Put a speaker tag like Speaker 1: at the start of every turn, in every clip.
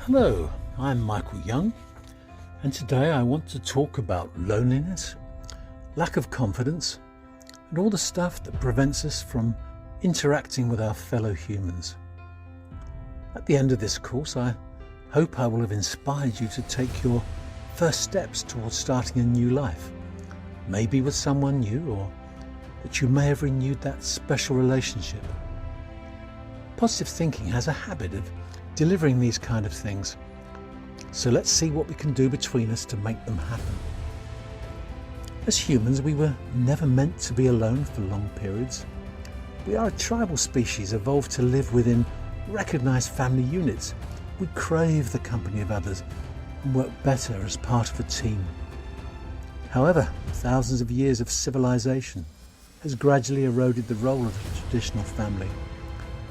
Speaker 1: Hello, I'm Michael Young, and today I want to talk about loneliness, lack of confidence, and all the stuff that prevents us from interacting with our fellow humans. At the end of this course, I hope I will have inspired you to take your first steps towards starting a new life, maybe with someone new, or that you may have renewed that special relationship. Positive thinking has a habit of delivering these kind of things, so let's see what we can do between us to make them happen. As humans, we were never meant to be alone for long periods. We are a tribal species evolved to live within recognized family units. We crave the company of others and work better as part of a team. However, thousands of years of civilization has gradually eroded the role of the traditional family,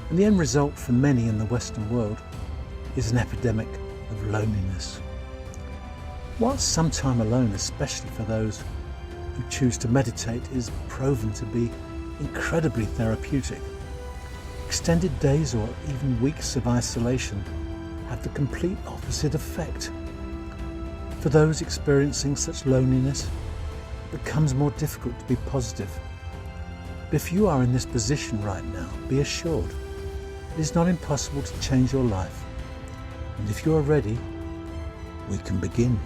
Speaker 1: and the end result for many in the Western world is an epidemic of loneliness. Whilst some time alone, especially for those who choose to meditate, is proven to be incredibly therapeutic, extended days or even weeks of isolation have the complete opposite effect. For those experiencing such loneliness, it becomes more difficult to be positive. But if you are in this position right now, be assured it is not impossible to change your life. And if you are ready, we can begin.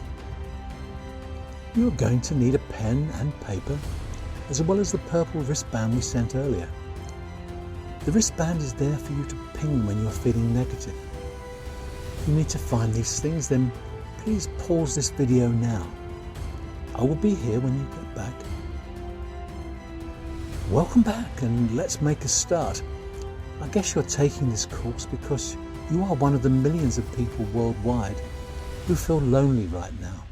Speaker 1: You are going to need a pen and paper, as well as the purple wristband we sent earlier. The wristband is there for you to ping when you are feeling negative. If you need to find these things, then please pause this video now. I will be here when you get back. Welcome back, and let's make a start. I guess you're taking this course because you are one of the millions of people worldwide who feel lonely right now.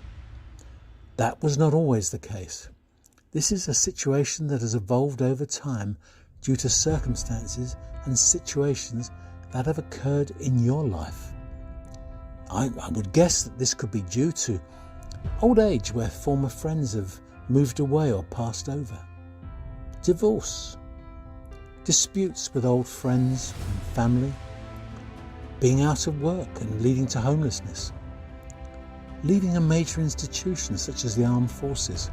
Speaker 1: That was not always the case. This is a situation that has evolved over time due to circumstances and situations that have occurred in your life. I would guess that this could be due to old age, where former friends have moved away or passed over, divorce, disputes with old friends and family, being out of work and leading to homelessness, leaving a major institution such as the armed forces.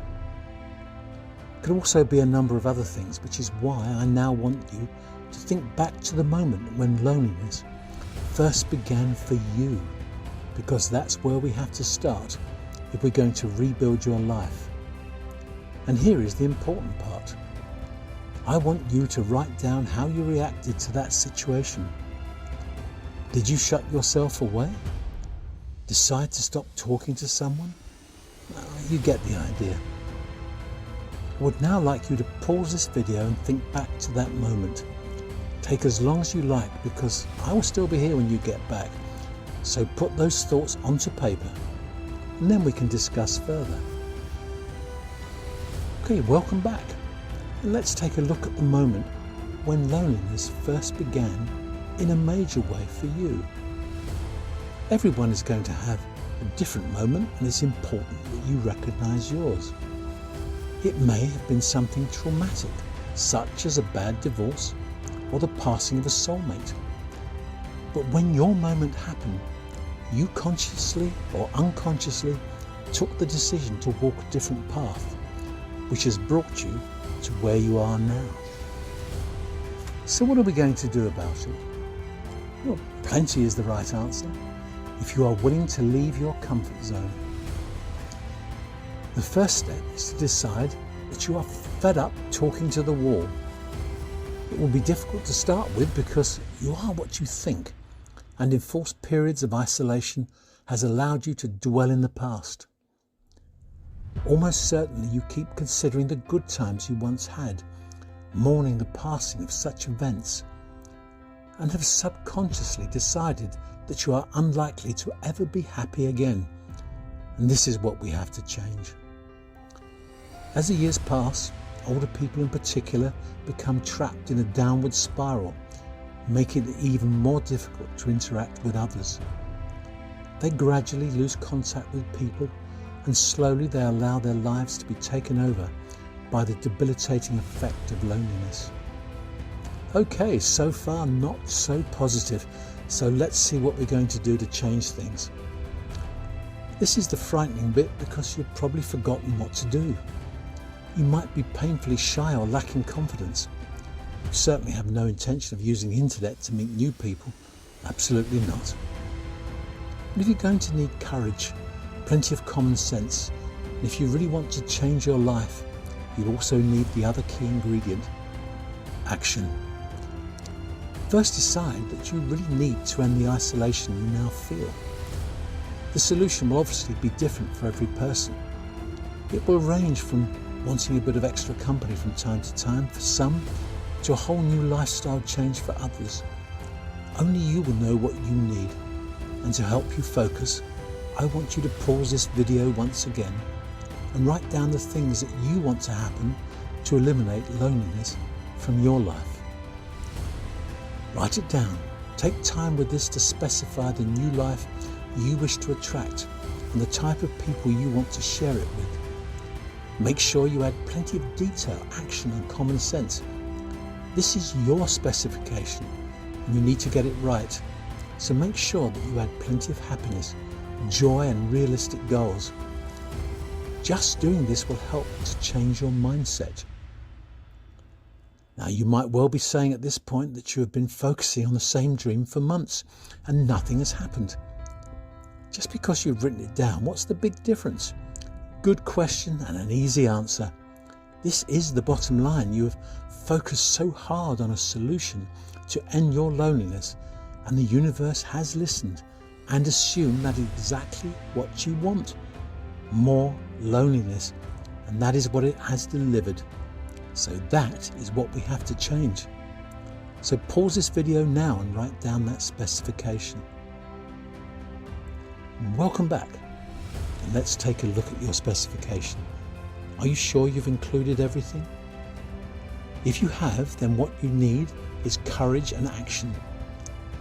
Speaker 1: It could also be a number of other things, which is why I now want you to think back to the moment when loneliness first began for you, because that's where we have to start if we're going to rebuild your life. And here is the important part. I want you to write down how you reacted to that situation. Did you shut yourself away? Decide to stop talking to someone? You get the idea. I would now like you to pause this video and think back to that moment. Take as long as you like, because I will still be here when you get back. So put those thoughts onto paper, and then we can discuss further. Okay, welcome back. And let's take a look at the moment when loneliness first began in a major way for you. Everyone is going to have a different moment, and it's important that you recognize yours. It may have been something traumatic, such as a bad divorce or the passing of a soulmate. But when your moment happened, you consciously or unconsciously took the decision to walk a different path, which has brought you to where you are now. So what are we going to do about it? Well, plenty is the right answer, if you are willing to leave your comfort zone. The first step is to decide that you are fed up talking to the wall. It will be difficult to start with because you are what you think, and enforced periods of isolation has allowed you to dwell in the past. Almost certainly you keep considering the good times you once had, mourning the passing of such events, and have subconsciously decided that you are unlikely to ever be happy again. And this is what we have to change. As the years pass, older people in particular become trapped in a downward spiral, making it even more difficult to interact with others. They gradually lose contact with people, and slowly they allow their lives to be taken over by the debilitating effect of loneliness. Okay, so far not so positive. So let's see what we're going to do to change things. This is the frightening bit because you've probably forgotten what to do. You might be painfully shy or lacking confidence. You certainly have no intention of using the internet to meet new people. Absolutely not. But if you're going to need courage, plenty of common sense, and if you really want to change your life, you also need the other key ingredient: action. First, decide that you really need to end the isolation you now feel. The solution will obviously be different for every person. It will range from wanting a bit of extra company from time to time for some, to a whole new lifestyle change for others. Only you will know what you need. And to help you focus, I want you to pause this video once again and write down the things that you want to happen to eliminate loneliness from your life. Write it down. Take time with this to specify the new life you wish to attract and the type of people you want to share it with. Make sure you add plenty of detail, action and common sense. This is your specification and you need to get it right. So make sure that you add plenty of happiness, joy and realistic goals. Just doing this will help to change your mindset. Now, you might well be saying at this point that you have been focusing on the same dream for months and nothing has happened. Just because you've written it down, what's the big difference? Good question and an easy answer. This is the bottom line. You have focused so hard on a solution to end your loneliness, and the universe has listened and assumed that is exactly what you want. More loneliness, and that is what it has delivered. So that is what we have to change. So pause this video now and write down that specification. Welcome back, and let's take a look at your specification. Are you sure you've included everything? If you have, then what you need is courage and action.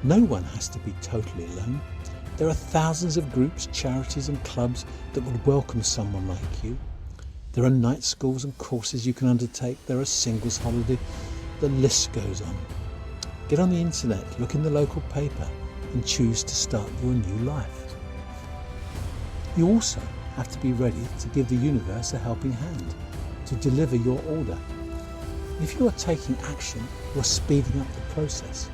Speaker 1: No one has to be totally alone. There are thousands of groups, charities and clubs that would welcome someone like you. There are night schools and courses you can undertake. There are singles holidays. The list goes on. Get on the internet, look in the local paper and choose to start your new life. You also have to be ready to give the universe a helping hand to deliver your order. If you are taking action, you are speeding up the process.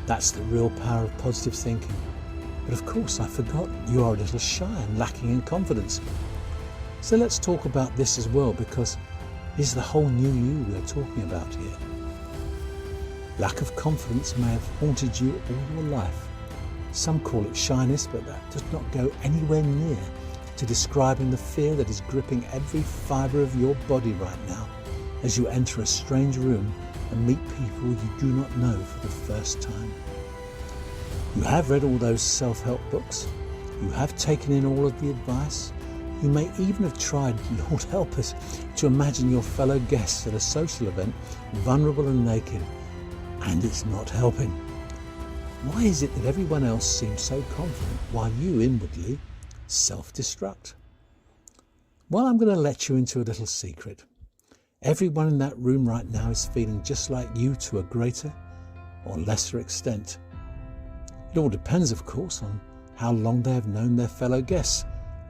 Speaker 1: That's the real power of positive thinking. But of course, I forgot you are a little shy and lacking in confidence. So let's talk about this as well, because this is the whole new you we are talking about here. Lack of confidence may have haunted you all your life. Some call it shyness, but that does not go anywhere near to describing the fear that is gripping every fibre of your body right now as you enter a strange room and meet people you do not know for the first time. You have read all those self-help books. You have taken in all of the advice. You may even have tried, Lord help us, to imagine your fellow guests at a social event vulnerable and naked, and it's not helping. Why is it that everyone else seems so confident while you inwardly self-destruct? Well, I'm going to let you into a little secret. Everyone in that room right now is feeling just like you to a greater or lesser extent. It all depends, of course, on how long they have known their fellow guests,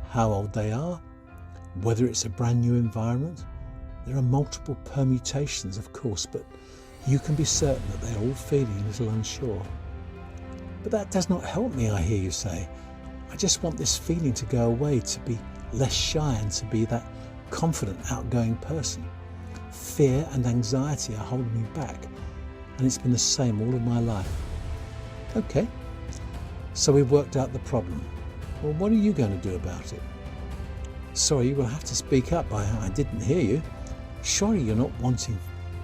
Speaker 1: how old they are, whether it's a brand new environment. There are multiple permutations, of course, but you can be certain that they're all feeling a little unsure. But that does not help me, I hear you say. I just want this feeling to go away, to be less shy and to be that confident, outgoing person. Fear and anxiety are holding me back, and it's been the same all of my life. Okay, so we've worked out the problem. Well, what are you going to do about it? Sorry, you will have to speak up. I didn't hear you. Surely you're not wanting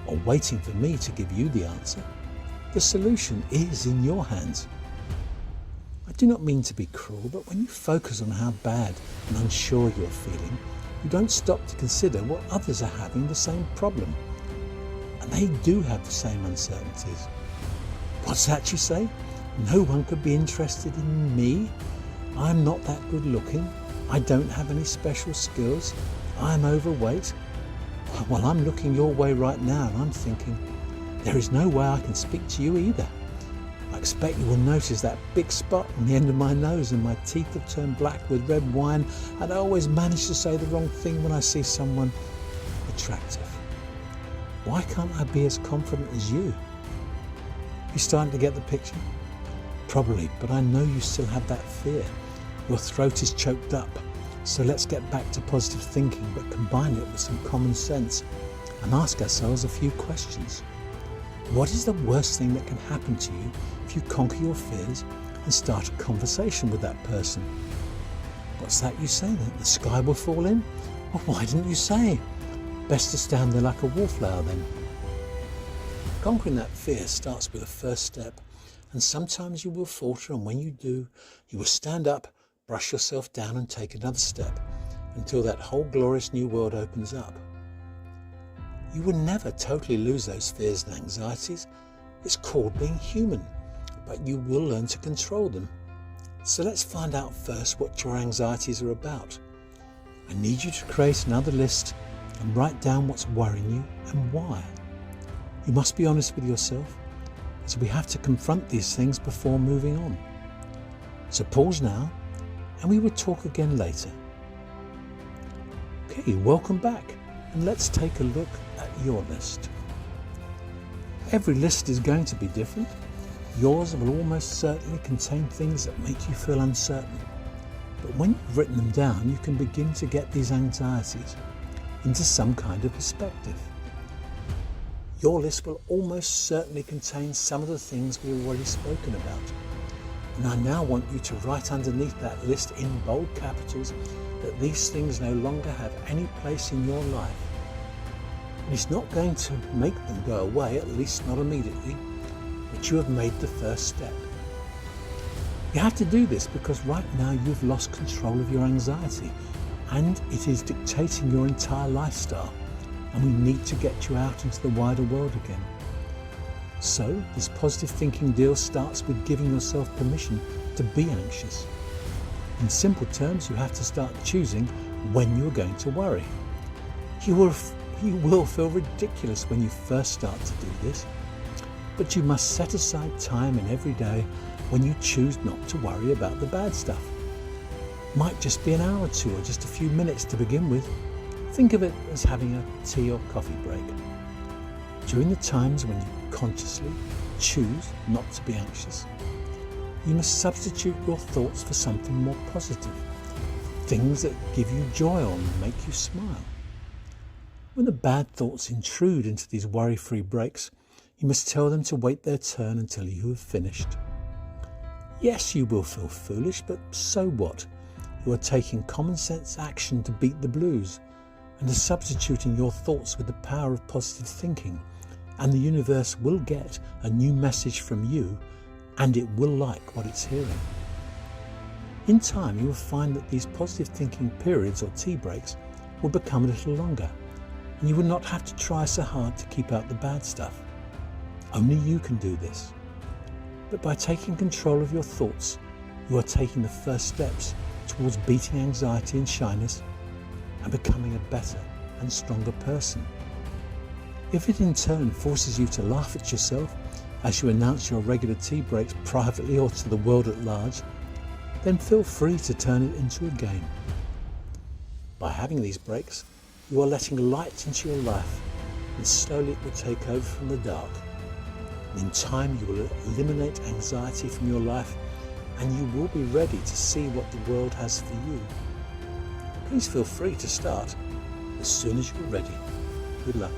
Speaker 1: or waiting for me to give you the answer. The solution is in your hands. I do not mean to be cruel, but when you focus on how bad and unsure you're feeling, you don't stop to consider what others are having the same problem. And they do have the same uncertainties. What's that you say? No one could be interested in me? I'm not that good looking. I don't have any special skills. I'm overweight. Well, I'm looking your way right now and I'm thinking, there is no way I can speak to you either. expect you will notice that big spot on the end of my nose, and my teeth have turned black with red wine, and I always manage to say the wrong thing when I see someone attractive. Why can't I be as confident as you? You starting to get the picture? Probably, but I know you still have that fear. Your throat is choked up. So let's get back to positive thinking, but combine it with some common sense and ask ourselves a few questions. What is the worst thing that can happen to you if you conquer your fears and start a conversation with that person? What's that you say then? The sky will fall in? Well, why didn't you say? Best to stand there like a wallflower then. Conquering that fear starts with a first step, and sometimes you will falter, and when you do, you will stand up, brush yourself down and take another step until that whole glorious new world opens up. You will never totally lose those fears and anxieties. It's called being human, but you will learn to control them. So let's find out first what your anxieties are about. I need you to create another list and write down what's worrying you and why. You must be honest with yourself, as we have to confront these things before moving on. So pause now, and we will talk again later. Okay, welcome back, and let's take a look at your list. Every list is going to be different. Yours will almost certainly contain things that make you feel uncertain. But when you've written them down, you can begin to get these anxieties into some kind of perspective. Your list will almost certainly contain some of the things we've already spoken about. And I now want you to write underneath that list in bold capitals that these things no longer have any place in your life. And it's not going to make them go away, at least not immediately, but you have made the first step. You have to do this because right now you've lost control of your anxiety, and it is dictating your entire lifestyle, and we need to get you out into the wider world again. So this positive thinking deal starts with giving yourself permission to be anxious. In simple terms, you have to start choosing when you're going to worry. You will feel ridiculous when you first start to do this, but you must set aside time in every day when you choose not to worry about the bad stuff. Might just be an hour or two, or just a few minutes to begin with. Think of it as having a tea or coffee break. During the times when you consciously choose not to be anxious, you must substitute your thoughts for something more positive, things that give you joy or make you smile. When the bad thoughts intrude into these worry-free breaks, you must tell them to wait their turn until you have finished. Yes, you will feel foolish, but so what? You are taking common sense action to beat the blues, and are substituting your thoughts with the power of positive thinking, and the universe will get a new message from you, and it will like what it's hearing. In time, you will find that these positive thinking periods or tea breaks will become a little longer, and you will not have to try so hard to keep out the bad stuff. Only you can do this. But by taking control of your thoughts, you are taking the first steps towards beating anxiety and shyness and becoming a better and stronger person. If it in turn forces you to laugh at yourself as you announce your regular tea breaks privately or to the world at large, then feel free to turn it into a game. By having these breaks, you are letting light into your life, and slowly it will take over from the dark. And in time you will eliminate anxiety from your life, and you will be ready to see what the world has for you. Please feel free to start as soon as you're ready. Good luck.